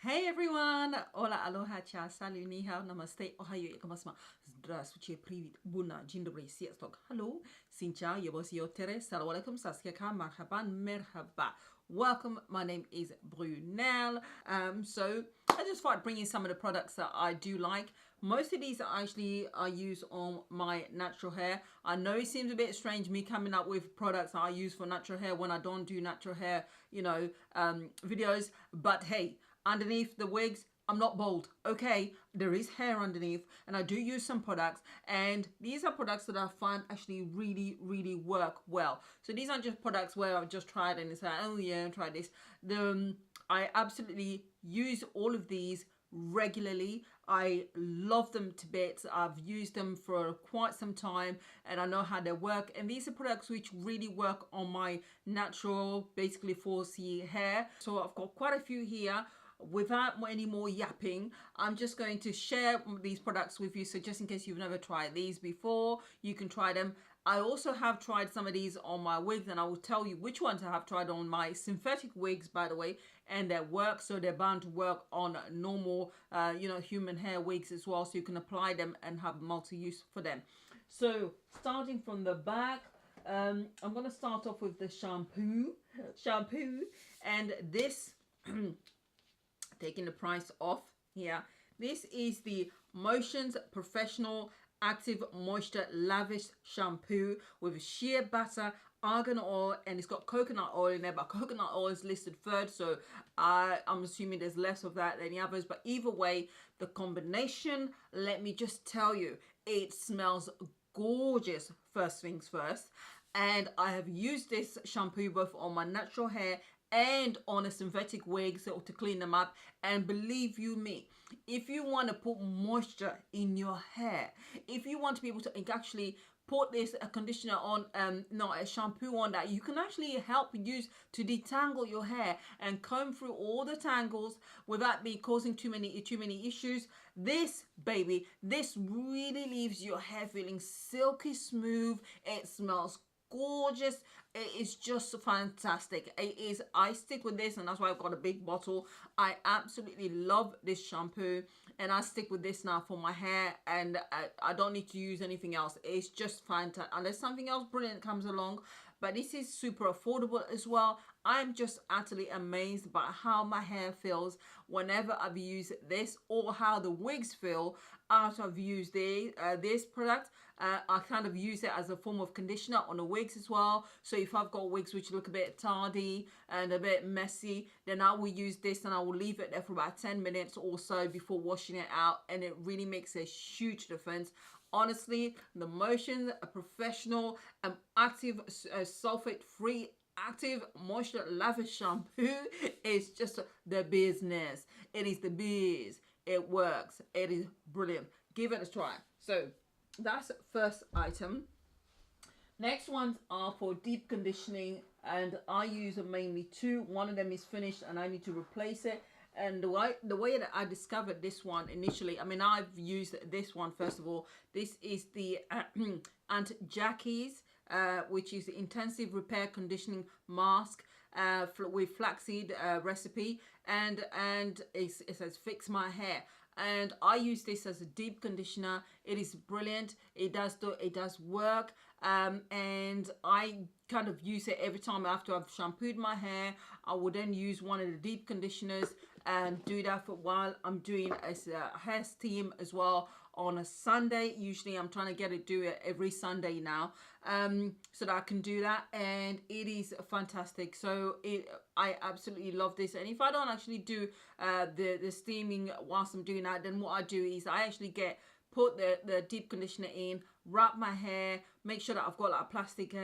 Hey everyone! Hola, aloha, cha, salut, ni hao, namaste, ohayo, ikamasma, здравствуйте, привет, bună, dzień dobry, sziasztok, hello, xin chào, yo tere, salam alaikum, saskeka, marhaban, merhaba. Welcome, my name is Brunel. So I just thought I'd bring in some of the products that I do like. Most of these I use on my natural hair. I know it seems a bit strange me coming up with products that I use for natural hair when I don't do natural hair, videos. But hey, underneath the wigs, I'm not bald, okay? There is hair underneath, and I do use some products, and these are products that I find actually really work well. So these aren't just products where I've just tried and it's like, oh yeah, try this. I absolutely use all of these regularly. I love them to bits. I've used them for quite some time and I know how they work, and these are products which really work on my natural, basically 4C hair. So I've got quite a few here. Without any more yapping, I'm just going to share these products with you, so just in case you've never tried these before, you can try them. I also have tried some of these on my wigs, and I will tell you which ones I have tried on my synthetic wigs, by the way, and they work. So they're bound to work on normal human hair wigs as well, so you can apply them and have multi-use for them. So starting from the back, I'm going to start off with the shampoo, and this taking the price off here. This is the Motions Professional Active Moisture Lavish Shampoo with shea butter, argan oil, and it's got coconut oil in there, but coconut oil is listed third, so I'm assuming there's less of that than the others. But either way, the combination, let me just tell you, it smells gorgeous, first things first. And I have used this shampoo both on my natural hair and on a synthetic wig, so to clean them up. And believe you me, if you want to put moisture in your hair, if you want to be able to actually put this a conditioner on, a shampoo on that you can actually help use to detangle your hair and comb through all the tangles without me causing too many issues, this baby, this really leaves your hair feeling silky smooth. It smells gorgeous. It is just fantastic. It is. I stick with this, and that's why I've got a big bottle. I absolutely love this shampoo, and I stick with this now for my hair, and I don't need to use anything else. It's just fantastic unless something else brilliant comes along, but this is super affordable as well. I'm just utterly amazed by how my hair feels whenever I've used this, or how the wigs feel after I've used this product. I kind of use it as a form of conditioner on the wigs as well. So if I've got wigs which look a bit tardy and a bit messy, then I will use this and I will leave it there for about 10 minutes or so before washing it out, and it really makes a huge difference. Honestly, the Motions Professional Active Sulfate Free Active Moisture Lavish Shampoo is just the business. It is the biz. It works. It is brilliant. Give it a try. So that's first item. Next ones are for deep conditioning, and I use mainly two. One of them is finished and I need to replace it. And the way that I discovered this one initially, I mean, I've used this one first of all. This is the Aunt Jackie's, which is the intensive repair conditioning mask with flaxseed recipe, and it says fix my hair. And I use this as a deep conditioner. It is brilliant. It does work, and I kind of use it every time after I've shampooed my hair. I will then use one of the deep conditioners and do that for while I'm doing a hair steam as well on a Sunday. Usually I'm trying to do it every Sunday now, so that I can do that, and it is fantastic. So I absolutely love this. And if I don't actually do the steaming whilst I'm doing that, then what I do is I actually put the deep conditioner in, wrap my hair, make sure that I've got like a plastic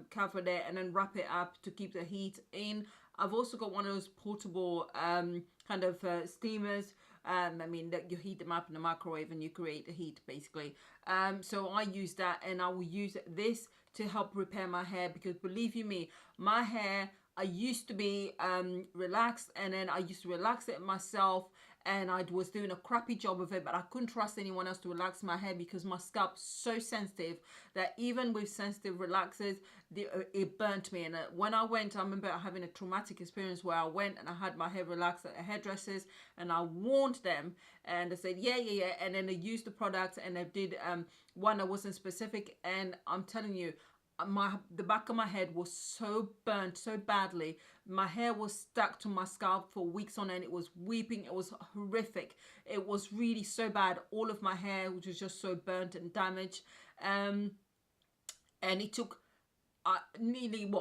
cover there, and then wrap it up to keep the heat in. I've also got one of those portable kind of steamers. I mean, that you heat them up in the microwave and you create the heat basically. So I use that, and I will use this to help repair my hair, because believe you me, my hair I used to be relaxed, and then I used to relax it myself, and I was doing a crappy job of it, but I couldn't trust anyone else to relax my hair because my scalp's so sensitive that even with sensitive relaxers, it burnt me. And when I went, I remember having a traumatic experience where I went and I had my hair relaxed at a hairdresser's, and I warned them, and they said yeah, and then they used the product, and they did one that wasn't specific, and I'm telling you, the back of my head was so burnt so badly. My hair was stuck to my scalp for weeks on end. It was weeping. It was horrific. It was really so bad. All of my hair was just so burnt and damaged. And it took nearly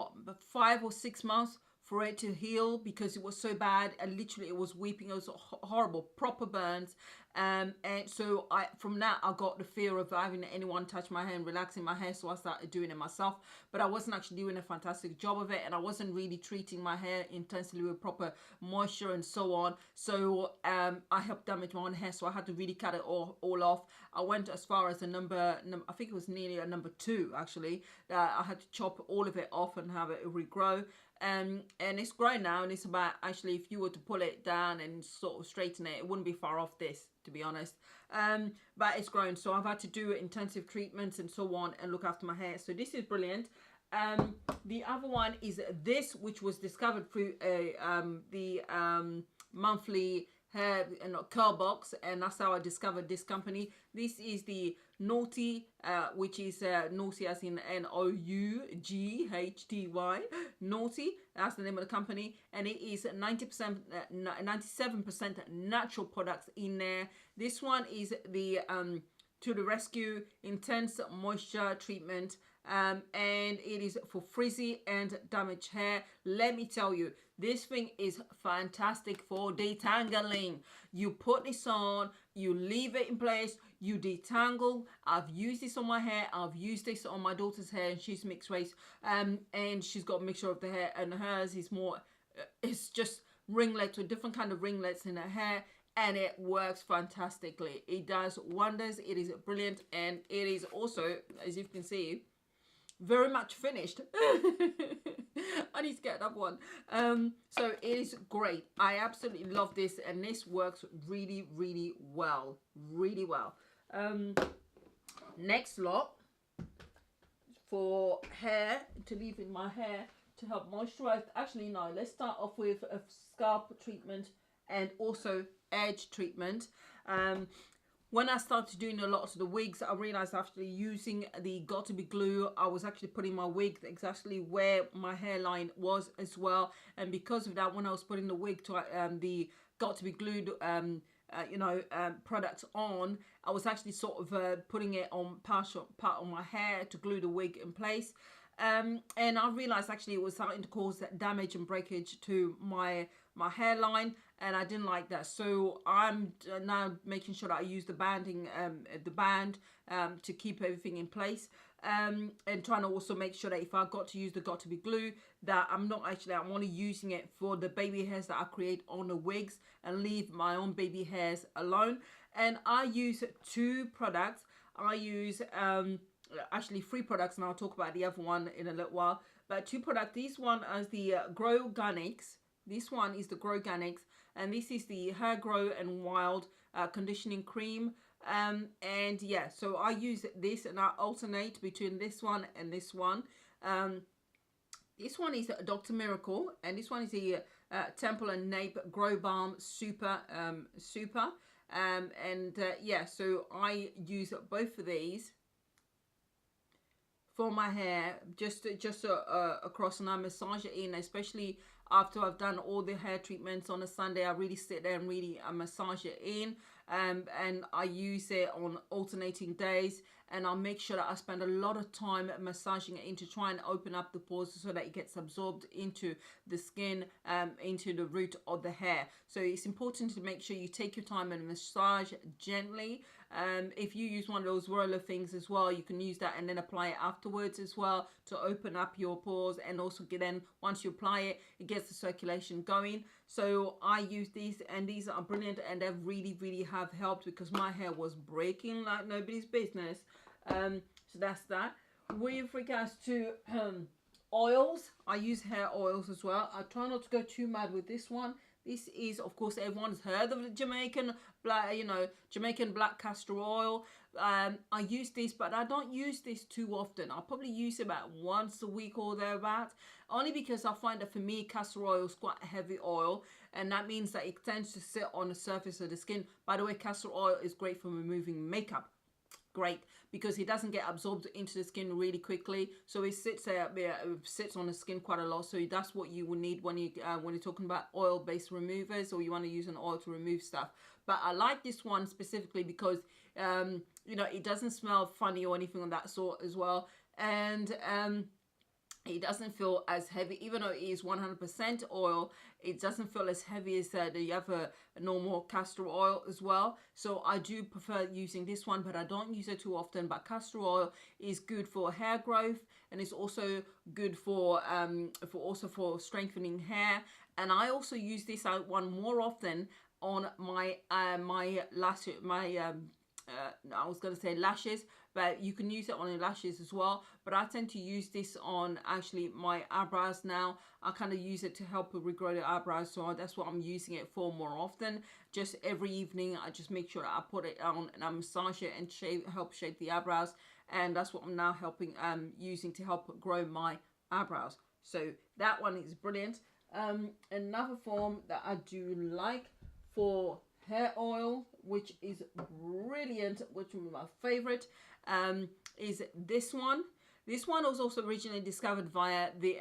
5 or 6 months for it to heal because it was so bad, and literally it was weeping. It was horrible, proper burns. And so from that I got the fear of having anyone touch my hair and relaxing my hair, so I started doing it myself. But I wasn't actually doing a fantastic job of it, and I wasn't really treating my hair intensely with proper moisture and so on. So I helped damage my own hair, so I had to really cut it all off. I went as far as a number, I think it was nearly a number 2 actually, that I had to chop all of it off and have it regrow. And it's grown now, and it's about, actually, if you were to pull it down and sort of straighten it, it wouldn't be far off this, to be honest. But it's grown, so I've had to do intensive treatments and so on and look after my hair. So this is brilliant. The other one is this, which was discovered through the monthly hair and curl box, and that's how I discovered this company. This is the Noughty, which is Noughty as in Noughty, Noughty. That's the name of the company, and it is 90%, 97% natural products in there. This one is the To the Rescue Intense Moisture Treatment, and it is for frizzy and damaged hair. Let me tell you, this thing is fantastic for detangling. You put this on, you leave it in place, you detangle. I've used this on my hair, I've used this on my daughter's hair, and she's mixed race, and she's got a mixture of the hair, and hers is more, it's just ringlets, with different kind of ringlets in her hair, and it works fantastically. It does wonders. It is brilliant, and it is also, as you can see, very much finished. I need to get another one. So it is great. I absolutely love this, and this works really, really well. Really well. Next lot for hair, to leave in my hair to help moisturize. Actually, no, let's start off with a scalp treatment and also edge treatment. When I started doing a lot of the wigs, I realized after using the Got2b glue, I was actually putting my wig exactly where my hairline was as well. And because of that, when I was putting the wig to the Got2b glued products on, I was actually sort of putting it on part on my hair to glue the wig in place. And I realized actually it was starting to cause damage and breakage to my hairline, and I didn't like that. So I'm now making sure that I use the band to keep everything in place, and trying to also make sure that if I've got to use the Got2b glue, that I'm only using it for the baby hairs that I create on the wigs, and leave my own baby hairs alone. And I use 2 products. I use actually 3 products, and I'll talk about the other one in a little while. But 2 products. This one is the Grow Organics. This one is the Grow Organics, and this is the Hair Grow and Wild conditioning cream. And yeah, so I use this, and I alternate between this one and this one. This one is Dr. Miracle, and this one is the Temple and Nape Grow Balm Super. Yeah, so I use both of these for my hair, just across, and I massage it in, especially after I've done all the hair treatments on a Sunday. I really sit there and really massage it in, and I use it on alternating days, and I'll make sure that I spend a lot of time massaging it in to try and open up the pores so that it gets absorbed into the skin, into the root of the hair. So it's important to make sure you take your time and massage gently. If you use one of those roller things as well, you can use that and then apply it afterwards as well to open up your pores, and also then once you apply it, it gets the circulation going. So I use these, and these are brilliant, and they really have helped because my hair was breaking like nobody's business. So that's that. With regards to Oils, I use hair oils as well. I try not to go too mad with this one. This is, of course, everyone's heard of the Jamaican black, Jamaican black castor oil. I use this, but I don't use this too often. I'll probably use it about once a week or thereabout. Only because I find that for me, castor oil is quite a heavy oil, and that means that it tends to sit on the surface of the skin. By the way, castor oil is great for removing makeup. Great, because it doesn't get absorbed into the skin really quickly, so it sits on the skin quite a lot. So that's what you will need when you're talking about oil-based removers, or you want to use an oil to remove stuff. But I like this one specifically because it doesn't smell funny or anything of that sort as well, and it doesn't feel as heavy. Even though it is 100% oil, it doesn't feel as heavy as the other normal castor oil as well. So I do prefer using this one, but I don't use it too often. But castor oil is good for hair growth, and it's also good for strengthening hair. And I also use this one more often on my I was going to say lashes, but you can use it on your lashes as well. But I tend to use this on actually my eyebrows now. I kind of use it to help regrow the eyebrows, so that's what I'm using it for more often. Just every evening, I just make sure that I put it on and I massage it and help shape the eyebrows. And that's what I'm now using to help grow my eyebrows. So that one is brilliant. Another form that I do like for hair oil, which is brilliant, which is my favorite, is this one. This one was also originally discovered via the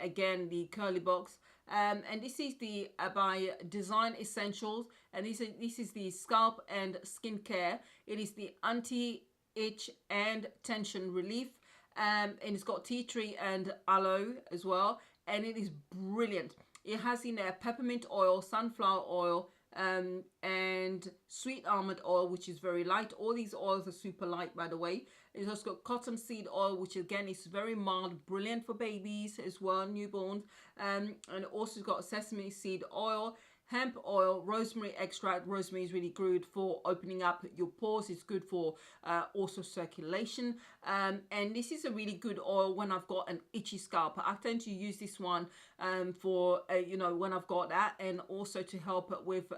Curly Box, and this is the by Design Essentials, and this is the scalp and skincare. It is the anti-itch and tension relief, and it's got tea tree and aloe as well, and it is brilliant. It has in there peppermint oil, sunflower oil, and sweet almond oil, which is very light. All these oils are super light, by the way. It's also got cottonseed oil, which again is very mild, brilliant for babies as well, newborns. And also got sesame seed oil, hemp oil, rosemary extract. Rosemary is really good for opening up your pores. It's good for also circulation. And this is a really good oil when I've got an itchy scalp. I tend to use this one for when I've got that, and also to help with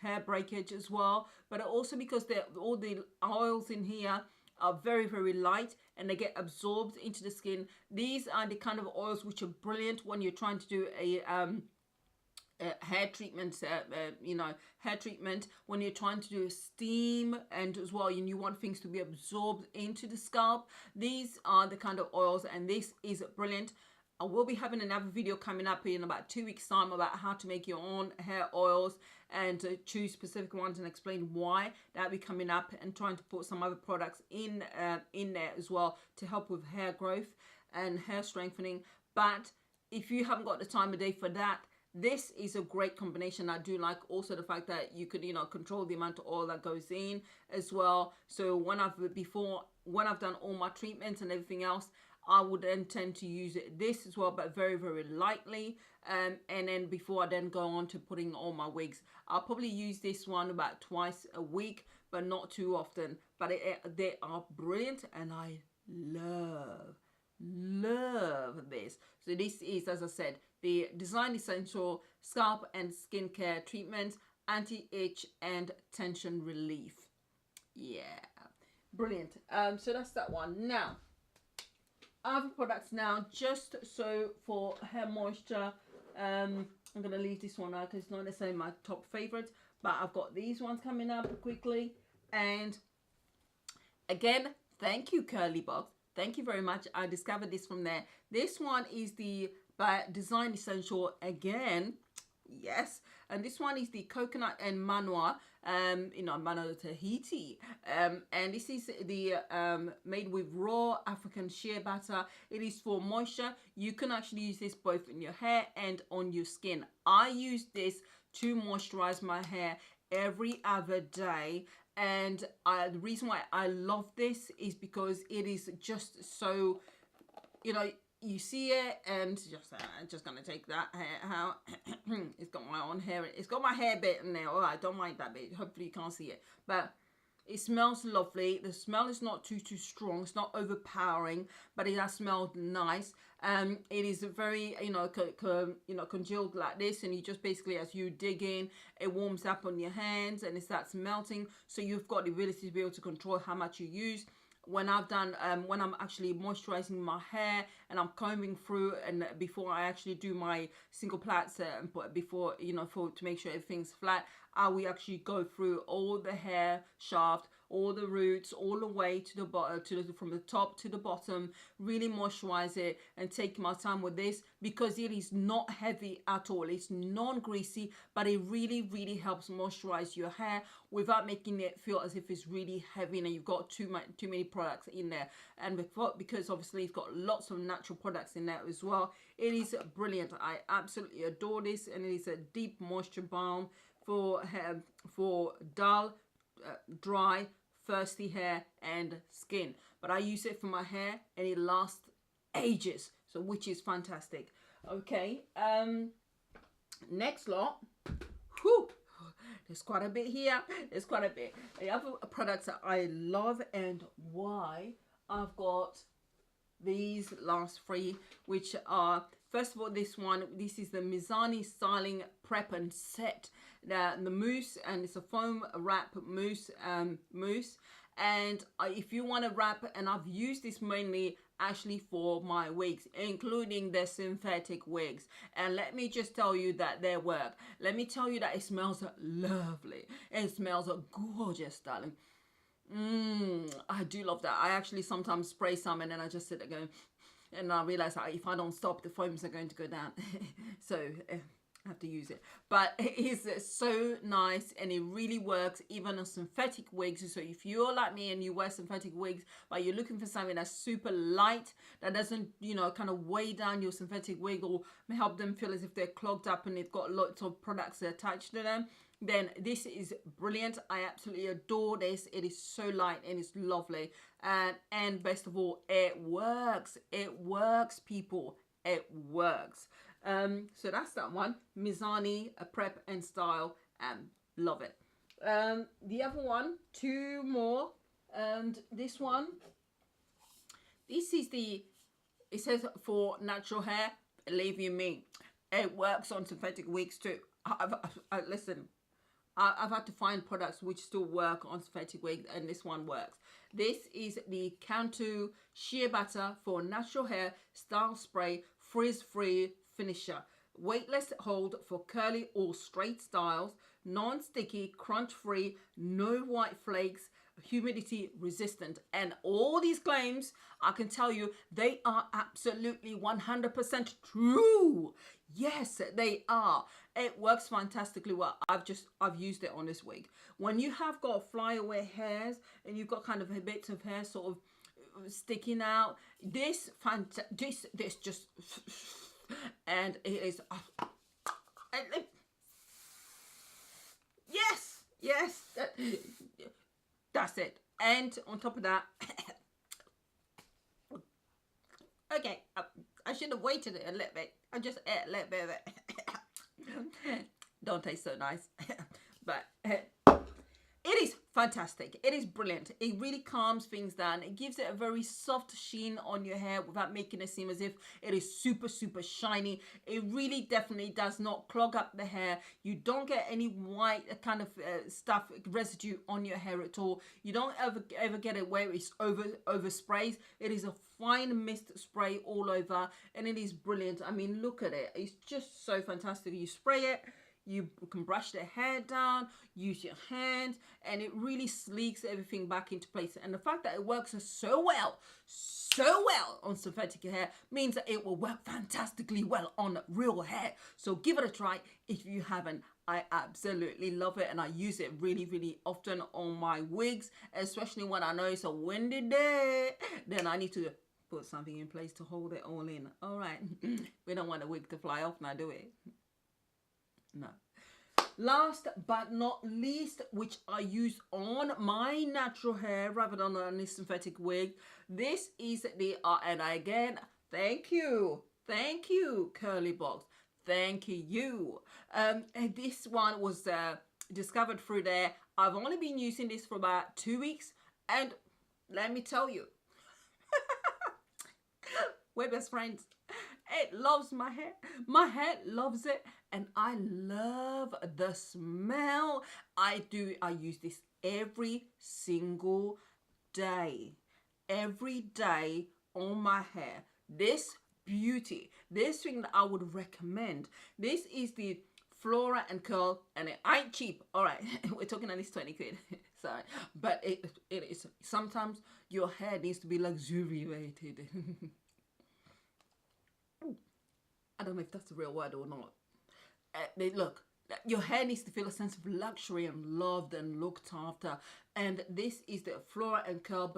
hair breakage as well. But also because all the oils in here are very, very light and they get absorbed into the skin. These are the kind of oils which are brilliant when you're trying to do a hair treatment, hair treatment when you're trying to do a steam, and as well you want things to be absorbed into the scalp. These are the kind of oils, and this is brilliant. I will be having another video coming up in about 2 weeks time about how to make your own hair oils and to choose specific ones and explain why. That'll be coming up, and trying to put some other products in there as well to help with hair growth and hair strengthening. But if you haven't got the time of day for that, this is a great combination. I do like also the fact that you could control the amount of oil that goes in as well. So when I've done all my treatments and everything else, I would then tend to use this as well, but very, very lightly. And then before I then go on to putting on my wigs, I'll probably use this one about twice a week, but not too often. But they are brilliant, and I love this. So this is, as I said, the Design Essential Scalp and Skincare Treatment, Anti-Itch and Tension Relief. Yeah, brilliant. So that's that one. Now, other products now, just so for hair moisture, I'm going to leave this one out because it's not necessarily my top favorite, but I've got these ones coming up quickly. And again, thank you, Curly Box. Thank you very much. I discovered this from there. This one is the by Design Essential again. Yes. And this one is the coconut and manua, manua Tahiti. And this is the made with raw African shea butter. It is for moisture. You can actually use this both in your hair and on your skin. I use this to moisturize my hair every other day. And the reason why I love this is because it is just so, you see it, and just gonna take that hair out. It's got my own hair. It's got my hair bit in there. All right, don't mind that bit. Hopefully you can't see it, but it smells lovely. The smell is not too strong. It's not overpowering, but it has smelled nice. It is very, congealed like this, and you just basically, as you dig in, it warms up on your hands and it starts melting. So you've got the ability to be able to control how much you use. When I'm actually moisturizing my hair and I'm combing through, and before I actually do my single plaits, before, to make sure everything's flat, I will actually go through all the hair shaft, all the roots, all the way to the bottom, from the top to the bottom. Really moisturize it and take my time with this, because it is not heavy at all. It's non-greasy, but it really, really helps moisturize your hair without making it feel as if it's really heavy and you've got too many products in there. And because obviously it's got lots of natural products in there as well, it is brilliant. I absolutely adore this, and it is a deep moisture balm for hair, for dull, dry, thirsty hair and skin. But I use it for my hair and it lasts ages, so which is fantastic. Okay, next lot. Whew, there's quite a bit here. There's quite a bit. The other products that I love and why I've got these last three, which are, first of all, this is the Mizani Styling Prep and Set, the mousse, and it's a foam wrap mousse, and if you want to wrap, and I've used this mainly actually for my wigs, including the synthetic wigs, and let me just tell you that they work. Let me tell you that it smells lovely. It smells gorgeous, darling. I do love that. I actually sometimes spray some and then I just sit there going, and I realize that if I don't stop, the foams are going to go down. So I have to use it. But it is so nice, and it really works even on synthetic wigs. So if you're like me and you wear synthetic wigs, but you're looking for something that's super light, that doesn't, kind of weigh down your synthetic wig or help them feel as if they're clogged up and they've got lots of products attached to them, then this is brilliant. I absolutely adore this. It is so light and it's lovely, and best of all, it works. It works, people. It works. So that's that one, Mizani Prep and Style, and love it. The other one, two more, and this is it says for natural hair. Believe you me, it works on synthetic wigs too. Listen, I've had to find products which still work on synthetic wigs, and this one works. This is the Cantu Sheer Butter for Natural Hair Style Spray Frizz-Free Finisher. Weightless hold for curly or straight styles. Non-sticky, crunch-free, no white flakes, humidity resistant. And all these claims, I can tell you, they are absolutely 100% true. Yes, they are. It works fantastically well. I've used it on this wig. When you have got flyaway hairs and you've got kind of a bit of hair sort of sticking out, this just, and it is, yes, that's it. And on top of that, okay, I should have waited a little bit. I just ate a little bit of it. Don't taste so nice. But it is fantastic. It is brilliant. It really calms things down. It gives it a very soft sheen on your hair without making it seem as if it is super, super shiny. It really definitely does not clog up the hair. You don't get any white kind of stuff, residue on your hair at all. You don't ever get it where it's over sprays. It is a fine mist spray all over, and it is brilliant. I mean, look at it. It's just so fantastic. You spray it, you can brush the hair down, use your hand, and it really sleeks everything back into place. And the fact that it works so well on synthetic hair means that it will work fantastically well on real hair. So give it a try if you haven't. I absolutely love it, and I use it really, really often on my wigs, especially when I know it's a windy day. Then I need to put something in place to hold it all in. All right. We don't want a wig to fly off now, do we? No. Last but not least, which I use on my natural hair rather than on a synthetic wig, this is the, and again, thank you, Curly Box, thank you. And this one was discovered through there. I've only been using this for about 2 weeks, and let me tell you, we're best friends. It loves my hair. My hair loves it. And I love the smell. I use this every single day. Every day on my hair. This beauty. This thing that I would recommend. This is the Flora and Curl, and it ain't cheap. All right, we're talking at least 20 quid. Sorry, but it is. Sometimes your hair needs to be luxuriated. I don't know if that's a real word or not. Look, your hair needs to feel a sense of luxury and loved and looked after. And this is the Flora and Curl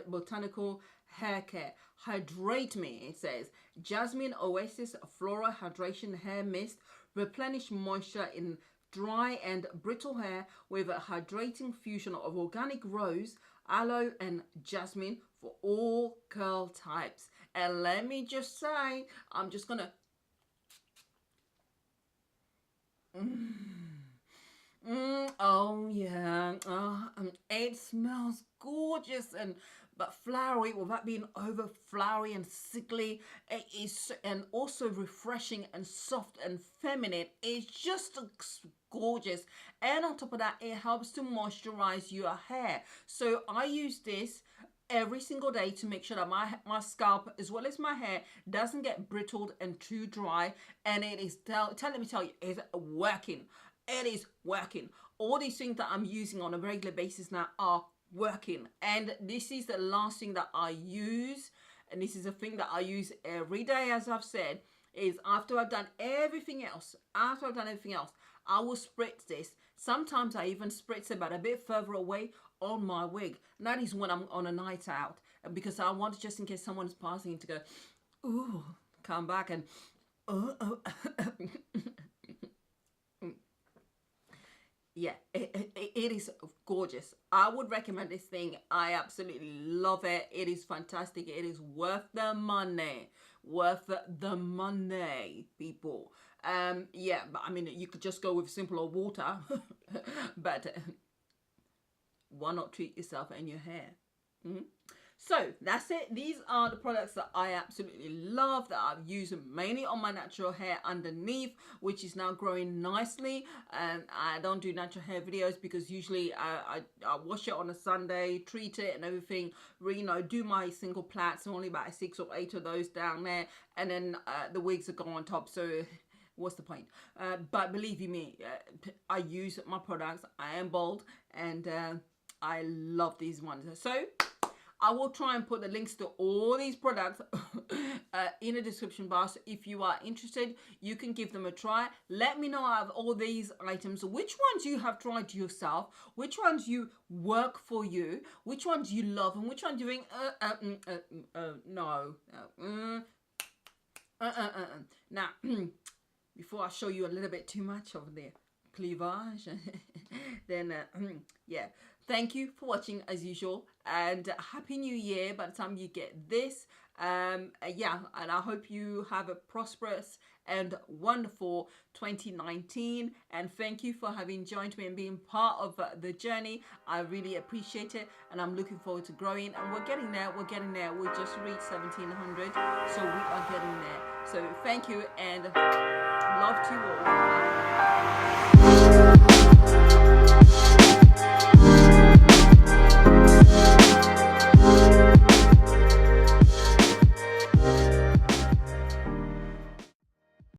Botanical Hair Care. Hydrate Me, it says. Jasmine Oasis Flora Hydration Hair Mist. Replenish moisture in dry and brittle hair with a hydrating fusion of organic rose, aloe and jasmine for all curl types. And let me just say, I'm just gonna oh yeah, it smells gorgeous but flowery without being over flowery and sickly. It is, and also refreshing and soft and feminine. It's just gorgeous, and on top of that, it helps to moisturize your hair. So I use this every single day to make sure that my scalp as well as my hair doesn't get brittled and too dry. And it is let me tell you, it's working. It is working. All these things that I'm using on a regular basis now are working. And this is the last thing that I use, and this is a thing that I use every day, as I've said, is after I've done everything else, I will spritz this. Sometimes I even spritz it but a bit further away on my wig, and that is when I'm on a night out, because I want, just in case someone's passing, to go, ooh, come back and yeah, it is gorgeous. I would recommend this thing. I absolutely love it. It is fantastic. It is worth the money. Worth the money, people. Yeah, but I mean, you could just go with simpler water, but why not treat yourself and your hair? So that's it. These are the products that I absolutely love, that I've used mainly on my natural hair underneath, which is now growing nicely. And I don't do natural hair videos because usually I wash it on a Sunday, treat it and everything, do my single plaits, only about 6 or 8 of those down there, and then the wigs that go on top. So what's the point? But believe you me, I use my products. I am bald, and I love these ones. So I will try and put the links to all these products in the description box. If you are interested, you can give them a try. Let me know out of all these items, which ones you have tried yourself, which ones you work for you, which ones you love, and which ones you think, no. Now, before I show you a little bit too much of the cleavage, then yeah, thank you for watching as usual, and Happy New Year by the time you get this. Yeah, and I hope you have a prosperous and wonderful 2019, and thank you for having joined me and being part of the journey. I really appreciate it, and I'm looking forward to growing, and we're getting there. We just reached 1700, so we are getting there. So thank you, and love to you all.